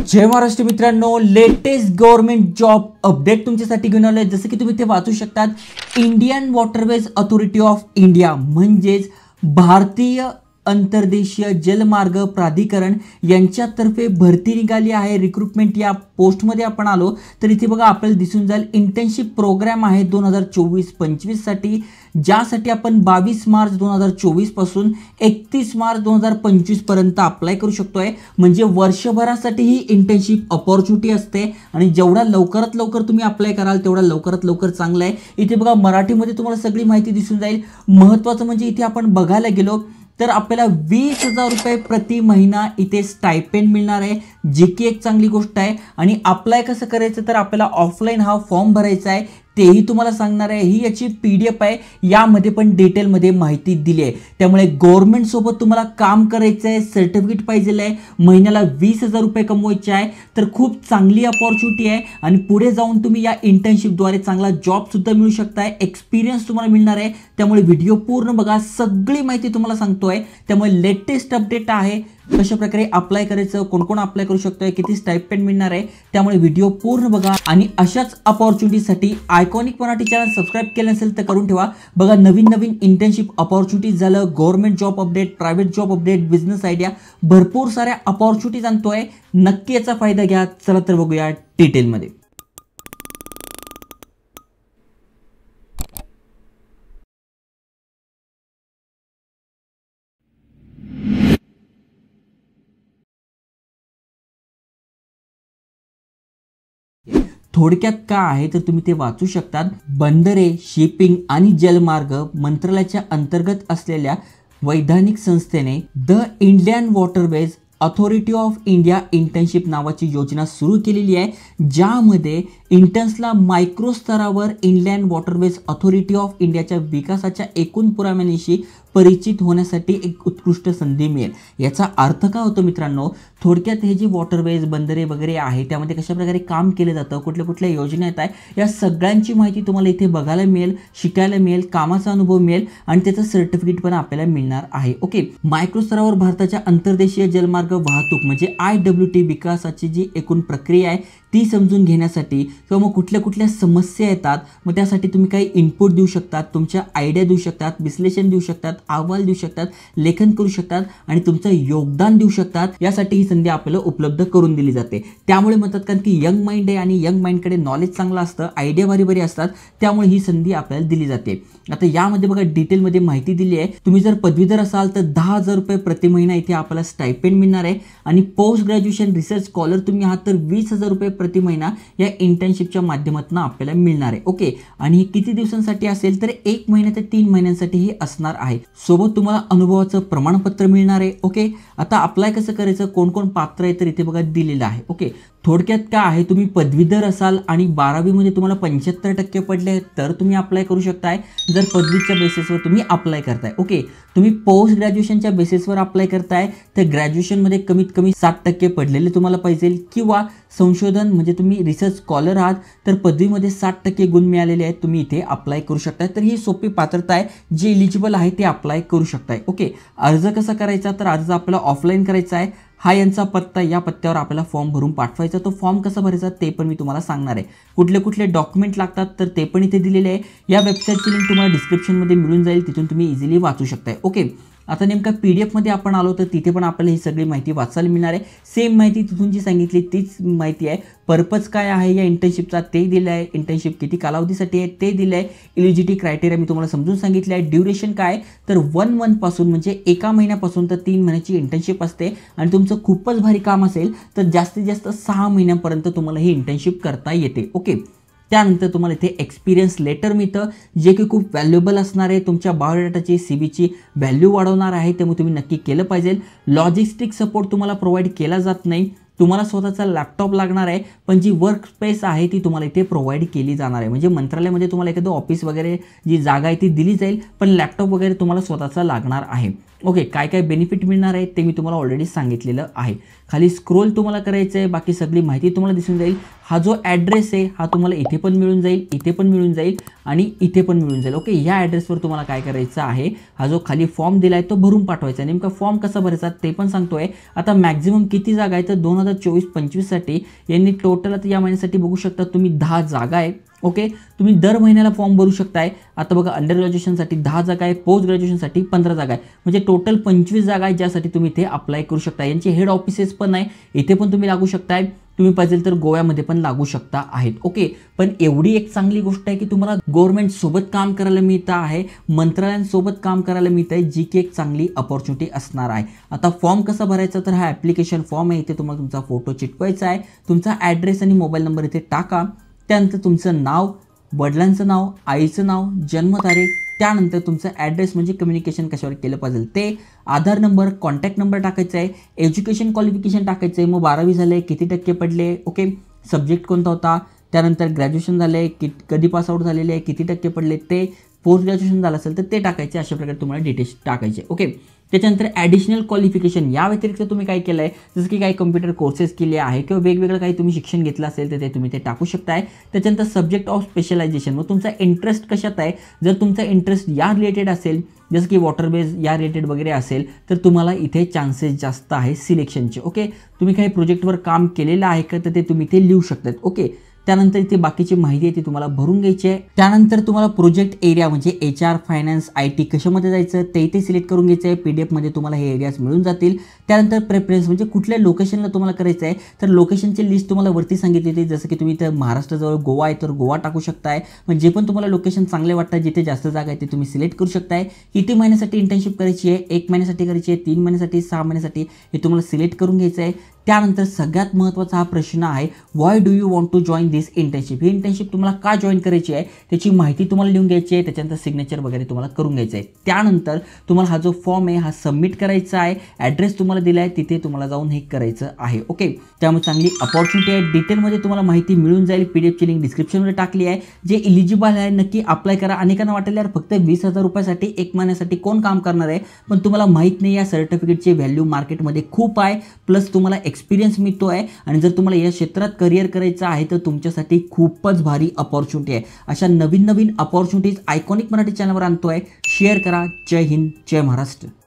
जय महाराष्ट्र मित्रांनो, latest government job update तुमच्यासाठी घेऊन आलोय। जसं की तुम्ही ते वाचू शकतात, Indian waterways authority of India म्हणजेच भारतीय अंतर्देशीय जलमार्ग प्राधिकरण यांच्यातर्फे भरती निघाली आहे। रिक्रुटमेंट या पोस्टमध्ये आपण आलो तर इथे बघा आपल्याला दिसून जाईल इंटर्नशिप प्रोग्राम आहे 2024-25 साठी, ज्यासाठी आपण 22 मार्च 2024 पासून 31 मार्च 2025 पर्यंत अप्लाय करू शकतोय। म्हणजे वर्षभरासाठी ही इंटर्नशिप अपॉर्च्युनिटी असते आणि जेवढा लवकरात लवकर तुम्ही अप्लाय कराल तेवढा लवकरात लवकर चांगलं आहे। इथे बघा मराठीमध्ये तुम्हाला सगळी माहिती दिसून जाईल। महत्त्वाचं म्हणजे इथे आपण बघायला गेलो तर आपल्याला 20,000 रुपये प्रति महिना इथे स्टायपेंड मिळणार आहे, जी की एक चांगली गोष्ट आहे। आणि अप्लाय कसं करायचं तर आपल्याला ऑफलाईन हा फॉर्म भरायचा आहे, तेही तुम्हाला सांगणार आहे। ही याची PDF आहे, यामध्ये पण डिटेलमध्ये माहिती दिली आहे। त्यामुळे गव्हर्नमेंट सोबत तुम्हाला काम करायचं आहे, सर्टिफिकेट पाहिजे आहे, महिन्याला 20,000 रुपये कमवायचे आहे, तर खूप चांगली अपॉर्च्युनिटी आहे। आणि पुढे जाऊन तुम्ही या इंटर्नशिपद्वारे चांगला जॉब सुद्धा मिळू शकताय, एक्सपिरियन्स तुम्हाला मिळणार आहे। त्यामुळे व्हिडिओ पूर्ण बघा, सगळी माहिती तुम्हाला सांगतोय। त्यामुळे लेटेस्ट अपडेट आहे, कशा प्रकारे अप्लाय करायचं, कोण कोण अप्लाय करू शकतोय, किती स्टायपेंड मिळणार आहे, त्यामुळे व्हिडिओ पूर्ण बघा। आणि अशाच अपॉर्च्युनिटीसाठी आयकॉनिक मराठी चॅनल सबस्क्राइब केलं नसेल तर करून ठेवा। बघा नवीन नवीन इंटर्नशिप अपॉर्च्युनिटीज झालं, government job update, private job update, business idea, भरपूर साऱ्या अपॉर्च्युनिटीज आणतोय, नक्की याचा फायदा घ्या। चला तर बघूया डिटेलमध्ये। थोडक्यात काय आहे तर तुम्ही ते वाचू शकतात। बंदरे, शिपिंग आणि जलमार्ग मंत्रालयाच्या अंतर्गत असलेल्या वैधानिक संस्थेने the Indian waterways authority of India internship नावाची योजना सुरू केलेली आहे, ज्यामध्ये इंटर्न्सला मायक्रो स्तरावर इंडियन वॉटरवेज अथॉरिटी ऑफ इंडियाच्या विकासाच्या एकूण पुराव्यांशी परिचित होण्यासाठी एक उत्कृष्ट संधी मिळेल। याचा अर्थ काय होतो मित्रांनो, थोडक्यात हे जे वॉटरवेज, बंदरे वगैरे आहे त्यामध्ये कशा प्रकारे काम केलं जातं, कुठल्या कुठल्या योजना येत आहे, या सगळ्यांची माहिती तुम्हाला इथे बघायला मिळेल, शिकायला मिळेल, कामाचा अनुभव मिळेल आणि त्याचं सर्टिफिकेट पण आपल्याला मिळणार आहे। ओके, मायक्रो स्तरावर भारताच्या अंतर्देशीय जलमार्ग वाहतूक म्हणजे IWT विकासाची जी एकूण प्रक्रिया आहे ती समजून घेण्यासाठी किंवा मग कुठल्या कुठल्या समस्या येतात, मग त्यासाठी तुम्ही काही इनपुट देऊ शकतात, तुमच्या आयडिया देऊ शकतात, विश्लेषण देऊ शकतात, अहवाल देऊ शकतात, लेखन करू शकतात आणि तुमचं योगदान देऊ शकतात। यासाठी ही संधी आपल्याला उपलब्ध करून दिली जाते। त्यामुळे म्हणतात कारण की यंग माइंड आहे आणि यंग माइंडकडे नॉलेज चांगलं असतं, आयडिया भारी भारी असतात, त्यामुळे ही संधी आपल्याला दिली जाते। आता यामध्ये बघा डिटेलमध्ये माहिती दिली आहे। तुम्ही जर पदवीधर असाल तर 10,000 रुपये प्रति महिना इथे आपल्याला स्टायपेंड मिळणार आहे आणि पोस्ट ग्रॅज्युएशन रिसर्च स्कॉलर तुम्ही आहात तर 20,000 रुपये प्रति महिना या इंटर्नशिपच्या माध्यमातून आपल्याला मिळणार आहे। ओके, आणि हे किती दिवसांसाठी असेल तर 1 महिना ते 3 महिन्यांसाठी हे असणार आहे। सोबत तुम्हाला अनुभवाचं प्रमाणपत्र मिळणार आहे। ओके, आता अप्लाय कसं करायचं, कोण कोण पात्र आहे तर इथे बघा दिलेलं आहे। ओके, थोडक्यात काय आहे, तुम्ही पदवीधर असाल आणि 12वी मध्ये तुम्हाला 75% पडले तर तुम्ही अप्लाय करू शकताय, जर पदवीच्या बेसिसवर तुम्ही अप्लाय करताय। ओके, तुम्ही पोस्ट ग्रॅज्युएशनच्या बेसिसवर अप्लाय करताय तर ग्रॅज्युएशनमध्ये कमीत कमी 60% पडलेले तुम्हाला पाहिजे, किंवा संशोधन म्हणजे तुम्ही रिसर्च स्कॉलर आहात तर पदवीमध्ये 60% गुण मिळालेले आहेत, तुम्ही इथे अप्लाय करू शकताय। तर ही सोपी पात्रता आहे, जे एलिजिबल आहे ते अप्लाय करू शकताय। ओके, अर्ज कसा करायचा तर अर्ज आपल्याला ऑफलाईन करायचा आहे। हा यांचा पत्ता, या पत्त्यावर आपल्याला फॉर्म भरून पाठवायचा। तो फॉर्म कसा भरायचा ते पण मी तुम्हाला सांगणार आहे। कुठले कुठले डॉक्युमेंट लागतात तर ते पण इथे दिलेले आहे। या वेबसाईटची लिंक तुम्हाला डिस्क्रिप्शनमध्ये मिळून जाईल, तिथून तुम्ही इझिली वाचू शकताय। ओके, आता नेमका PDF मध्ये आपण आलो तर तिथे पण आपल्याला ही सगळी माहिती वाचायला मिळणार आहे। सेम माहिती तिथून जी सांगितली तीच माहिती आहे। पर्पज काय आहे या इंटर्नशिपचा ते दिलं आहे, इंटर्नशिप किती कालावधीसाठी आहे ते दिलं आहे, एलिजिबिलिटी क्रायटेरिया मी तुम्हाला समजून सांगितलं आहे। ड्युरेशन काय तर 1 मंथ पासून म्हणजे 1 महिन्यापासून तर 3 महिन्याची इंटर्नशिप असते आणि तुमचं खूपच भारी काम असेल तर जास्तीत जास्त 6 महिन्यांपर्यंत तुम्हाला ही इंटर्नशिप करता येते। ओके, त्यानंतर तुम्हाला इथे एक्सपिरियन्स लेटर मिळतं, जे की खूप व्हॅल्युएबल असणार आहे, तुमच्या बायोडाटाची CVची व्हॅल्यू वाढवणार आहे, त्यामुळे तुम्ही नक्की केलं पाहिजे। लॉजिस्टिक सपोर्ट तुम्हाला प्रोव्हाइड केला जात नाही, तुम्हाला स्वतःचा लॅपटॉप लागणार आहे, पण जी वर्क स्पेस आहे ती तुम्हाला इथे प्रोव्हाइड केली जाणार आहे। म्हणजे मंत्रालयामध्ये तुम्हाला एखादं ऑफिस वगैरे जी जागा आहे ती दिली जाईल, पण लॅपटॉप वगैरे तुम्हाला स्वतःचा लागणार आहे। ओके, काय काय बेनिफिट मिळणार आहे ते मी तुम्हाला ऑलरेडी सांगितलेलं आहे. खाली स्क्रोल तुम्हाला करायचं आहे, बाकी सगळी माहिती तुम्हाला दिसून जाईल. हा जो ॲड्रेस आहे हा तुम्हाला इथे पण मिळून जाईल, इथे पण मिळून जाईल आणि इथे पण मिळून जाईल. ओके, या ॲड्रेसवर तुम्हाला काय करायचं आहे, हा जो खाली फॉर्म दिला आहे तो भरून पाठवायचा आहे. नेमका फॉर्म कसा भरायचा ते पण सांगतोय. आता मॅक्झिमम किती जागा आहे तर 2024-25साठी यांनी टोटल आता या महिन्यासाठी बघू शकता तुम्ही 10 जागा आहे. ओके, तुम्ही दर महिन्याला फॉर्म भरू शकताय. आता बघा, अंडर ग्रॅज्युएशनसाठी 10 जागा आहे, पोस्ट ग्रॅज्युएशनसाठी 15 जागा आहे, म्हणजे टोटल 25 जागा आहे ज्यासाठी तुम्ही इथे अप्लाय करू शकता. यांचे हेड ऑफिसेस पण आहे, इथे पण तुम्ही लागू शकताय. तुम्ही पाहिजे तर गोव्यामध्ये पण लागू शकता आहेत. ओके, पण एवढी एक चांगली गोष्ट आहे की तुम्हाला गव्हर्नमेंट सोबत काम करायला मिळतं आहे, मंत्रालयांसोबत काम करायला मिळतं आहे, जी की एक चांगली अपॉर्च्युनिटी असणार आहे. आता फॉर्म कसा भरायचा तर हा ॲप्लिकेशन फॉर्म आहे, इथे तुम्हाला तुमचा फोटो चिटकवायचा आहे, तुमचा ॲड्रेस आणि मोबाईल नंबर इथे टाका. त्यानंतर तुमचं नाव, वडिलांचं नाव, आईचं नाव, जन्मतारीख, त्यानंतर तुमचं ॲड्रेस म्हणजे कम्युनिकेशन कशावर केलं पाहिजे ते, आधार नंबर, कॉन्टॅक्ट नंबर टाकायचा आहे, एज्युकेशन क्वालिफिकेशन टाकायचं आहे. मग 12वी झाले, किती टक्के पडले, ओके, सब्जेक्ट कोणता होता, त्यानंतर ग्रॅज्युएशन झाले, कधी पासआउट झालेले आहे, किती टक्के पडले ते, पोस्ट ग्रॅज्युएशन झालं असेल तर ते टाकायचे. अशा प्रकारे तुम्हाला डिटेल्स टाकायचे. ओके, त्याच्यानंतर ॲडिशनल क्वालिफिकेशन या व्यतिरिक्त तुम्ही काय केलं आहे, जसं की काही कम्प्युटर कोर्सेस केले आहे किंवा वेगवेगळं काही तुम्ही शिक्षण घेतलं असेल तर ते तुम्ही ते टाकू शकताय. त्याच्यानंतर सब्जेक्ट ऑफ स्पेशलायझेशन, मग तुमचा इंटरेस्ट कशात आहे. जर तुमचा इंटरेस्ट या रिलेटेड असेल, जसं की वॉटर बेस या रिलेटेड वगैरे असेल तर तुम्हाला इथे चान्सेस जास्त आहे सिलेक्शनचे. ओके, तुम्ही काही प्रोजेक्टवर काम केलेलं आहे का तर ते तुम्ही ते लिहू शकतात. ओके, त्यानंतर इथे बाकीची माहिती आहे ती तुम्हाला भरून घ्यायची आहे. त्यानंतर तुम्हाला प्रोजेक्ट एरिया म्हणजे HR, फायनान्स, IT कशामध्ये जायचं ते इथे सिलेक्ट करून घ्यायचं आहे. PDF तुम्हाला हे एरियाज मिळून जातील. त्यानंतर प्रेफरन्स म्हणजे कुठल्या लोकेशनला तुम्हाला करायचं आहे तर लोकेशनची लिस्ट तुम्हाला वरती सांगितली होती. जसं की तुम्ही इथं महाराष्ट्राजवळ गोवा आहे तर गोवा टाकू शकताय. म्हणजे पण तुम्हाला लोकेशन चांगले वाटतात, जिथे जास्त जागा आहे ते तुम्ही सिलेक्ट करू शकताय. किती महिन्यासाठी इंटर्नशिप करायची आहे, 1 महिन्यासाठी करायची आहे, 3 महिन्यासाठी, 6 महिन्यासाठी, हे तुम्हाला सिलेक्ट करून घ्यायचं आहे. त्यानंतर सगळ्यात महत्त्वाचा हा प्रश्न आहे, why do you want to join this internship. ही इंटर्नशिप तुम्हाला का जॉईन करायची आहे त्याची माहिती तुम्हाला लिहून घ्यायची आहे. त्याच्यानंतर सिग्नेचर वगैरे तुम्हाला करून घ्यायचं आहे. त्यानंतर तुम्हाला हा जो फॉर्म आहे हा सबमिट करायचा आहे. ॲड्रेस तुम्हाला दिला आहे तिथे तुम्हाला जाऊन हे करायचं आहे. ओके, त्यामुळे चांगली अपॉर्च्युनिटी आहे. डिटेलमध्ये तुम्हाला माहिती मिळून जाईल. PDF लिंक डिस्क्रिप्शनमध्ये टाकली आहे. जे इलिजिबल आहे नक्की अप्लाय करा. अनेकांना वाटेल यार फक्त 20,000 रुपयासाठी 1 महिन्यासाठी कोण काम करणार आहे, पण तुम्हाला माहीत नाही या सर्टिफिकेटची व्हॅल्यू मार्केटमध्ये खूप आहे. प्लस तुम्हाला एक्सपिरियन्स मिळतो आहे आणि जर तुम्हाला या क्षेत्रात करिअर करायचं आहे तर तुमच्यासाठी खूपच भारी अपॉर्च्युनिटी आहे. अशा नवीन नवीन अपॉर्च्युनिटीज आयकॉनिक मराठी चॅनलवर आणतो आहे. शेअर करा. जय हिंद, जय महाराष्ट्र.